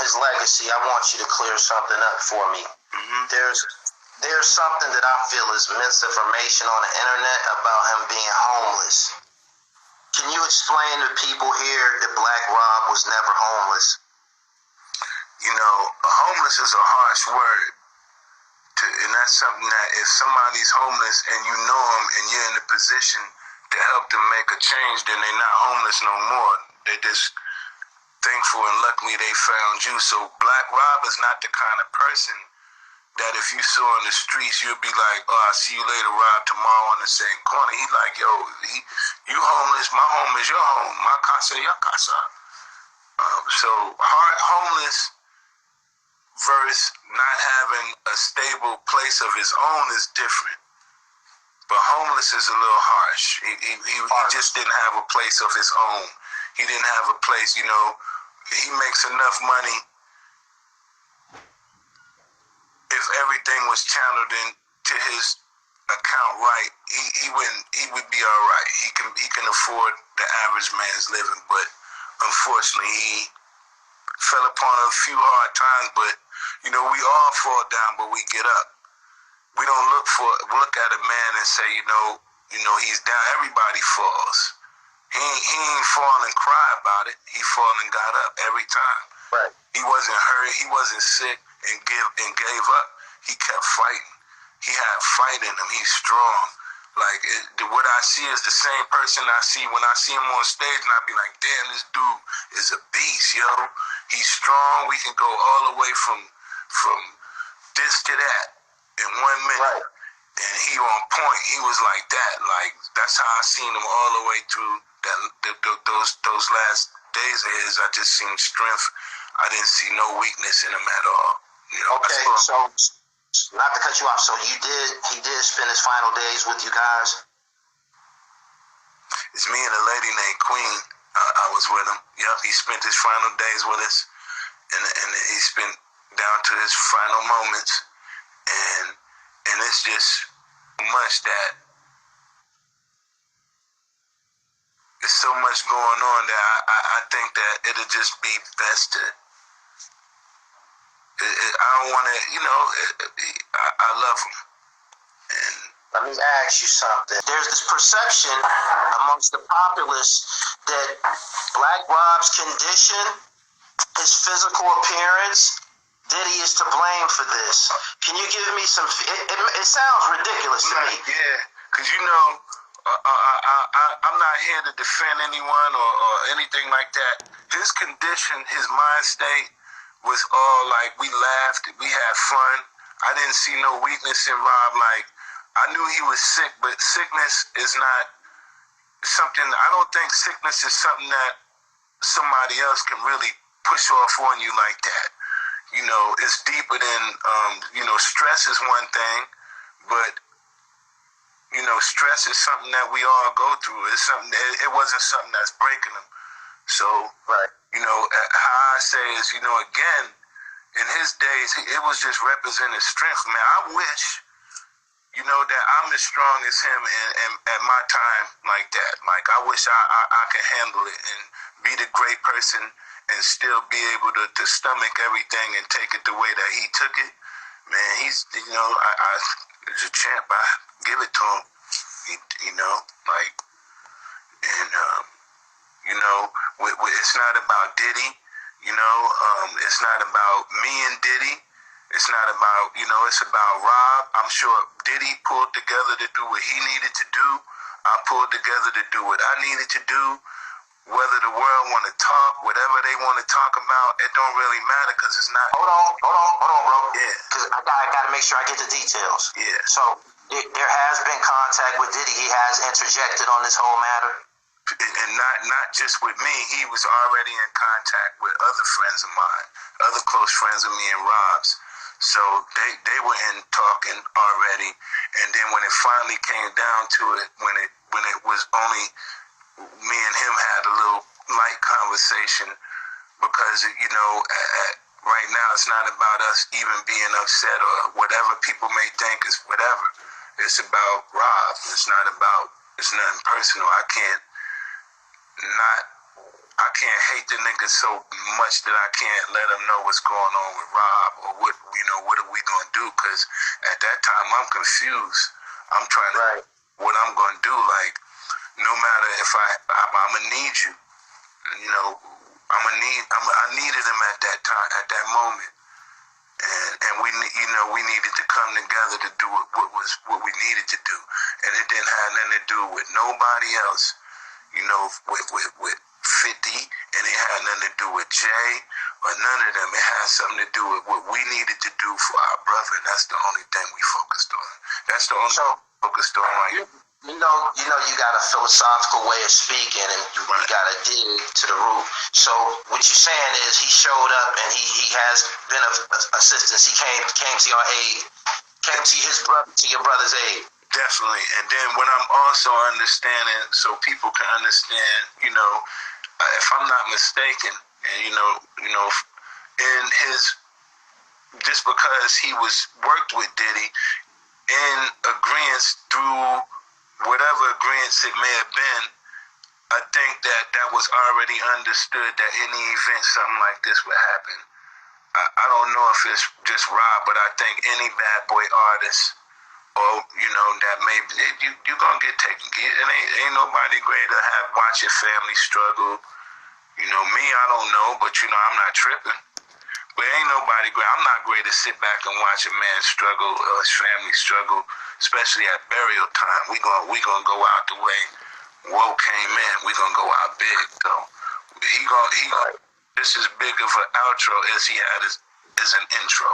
his legacy, I want you to clear something up for me. Mm-hmm. There's something that I feel is misinformation on the internet about him being homeless. Can you explain to people here that Black Rob was never homeless? You know, homeless is a harsh word. And that's something that if somebody's homeless and you know them and you're in a position to help them make a change, then they're not homeless no more. They're just thankful and luckily they found you. So Black Rob is not the kind of person that if you saw in the streets, you'd be like, oh, I'll see you later, Rob, tomorrow on the same corner. He like, yo, you homeless, my home is your home, my casa, your casa. So homeless versus not having a stable place of his own is different. But homeless is a little harsh. He just didn't have a place of his own. He didn't have a place, you know, he makes enough money. If everything was channeled into his account right, he would be all right. He can afford the average man's living, but unfortunately he fell upon a few hard times. But you know, we all fall down, but we get up. We don't look at a man and say, you know he's down. Everybody falls. He ain't fall and cry about it. He fall and got up every time. Right. He wasn't hurt. He wasn't sick and gave up. He kept fighting. He had fight in him. He's strong. Like what I see is the same person I see when I see him on stage, and I be like, damn, this dude is a beast, yo. He's strong. We can go all the way from this to that in 1 minute. Right. And he on point. He was like that. Like that's how I seen him all the way through those last days of his. I just seen strength. I didn't see no weakness in him at all. You know. Okay, so not to cut you off. So he did spend his final days with you guys. It's me and a lady named Queen. I was with him. Yep, he spent his final days with us, and he spent down to his final moments, and it's just much that there's so much going on that I think that it'll just be best to. I don't want to, you know. I love him. And let me ask you something. There's this perception amongst the populace that Black Rob's condition, his physical appearance, Diddy is to blame for this. Can you give me some? It sounds ridiculous to me. Yeah, because you know, I'm not here to defend anyone or anything like that. His condition, his mind state was all like we laughed, we had fun. I didn't see no weakness in Rob. Like I knew he was sick, but sickness is not something. I don't think sickness is something that somebody else can really push off on you like that. You know, it's deeper than stress is one thing, but you know, stress is something that we all go through. It's something. It wasn't something that's breaking him. So, right. You know, how I say is, you know, again, in his days, it was just representing strength, man. I wish, you know, that I'm as strong as him and at my time like that. Like, I wish I could handle it and be the great person and still be able to stomach everything and take it the way that he took it. Man, he's, you know, as a champ, I give it to him, you know, like, and, you know, it's not about Diddy, you know, it's not about me and Diddy, it's not about, you know, it's about Rob. I'm sure Diddy pulled together to do what he needed to do. I pulled together to do what I needed to do. Whether the world want to talk, whatever they want to talk about, it don't really matter because it's not. Hold on, bro. Yeah. Because I got to make sure I get the details. Yeah. So there has been contact with Diddy. He has interjected on this whole matter. And not just with me. He was already in contact with other friends of mine, other close friends of me and Rob's. So they were in talking already. And then when it finally came down to it, when it was only me and him had a little light conversation, because, you know, right now it's not about us even being upset or whatever people may think is whatever. It's about Rob. It's nothing personal. I can't not I can't hate the nigga so much that I can't let him know what's going on with Rob or what are we gonna do? Because at that time I'm confused. I'm trying to what I'm gonna do. Like, no matter if I'm gonna need you. You know, I needed him at that time, at that moment, and we needed to come together to do what we needed to do, and it didn't have nothing to do with nobody else. You know, with 50, and it had nothing to do with Jay or none of them. It had something to do with what we needed to do for our brother, and that's the only thing we focused on. That's the only thing we focused on. Like, you got a philosophical way of speaking, and you got to dig to the root. So what you're saying is he showed up, and he has been of assistance. He came to your aid, came to your brother's aid. Definitely. And then what I'm also understanding, so people can understand, if I'm not mistaken, and in his, just because he worked with Diddy in agreement through whatever agreements it may have been, I think that was already understood that any event something like this would happen. I don't know if it's just Rob, but I think any bad boy artist, or that maybe you're gonna get taken. It ain't nobody great to watch your family struggle. Me, I don't know, but I'm not tripping. But ain't nobody great. I'm not great to sit back and watch a man struggle or his family struggle, especially at burial time. We gonna go out the way Woe came in. We gonna go out big. So he gonna this is big of an outro as he had as an intro.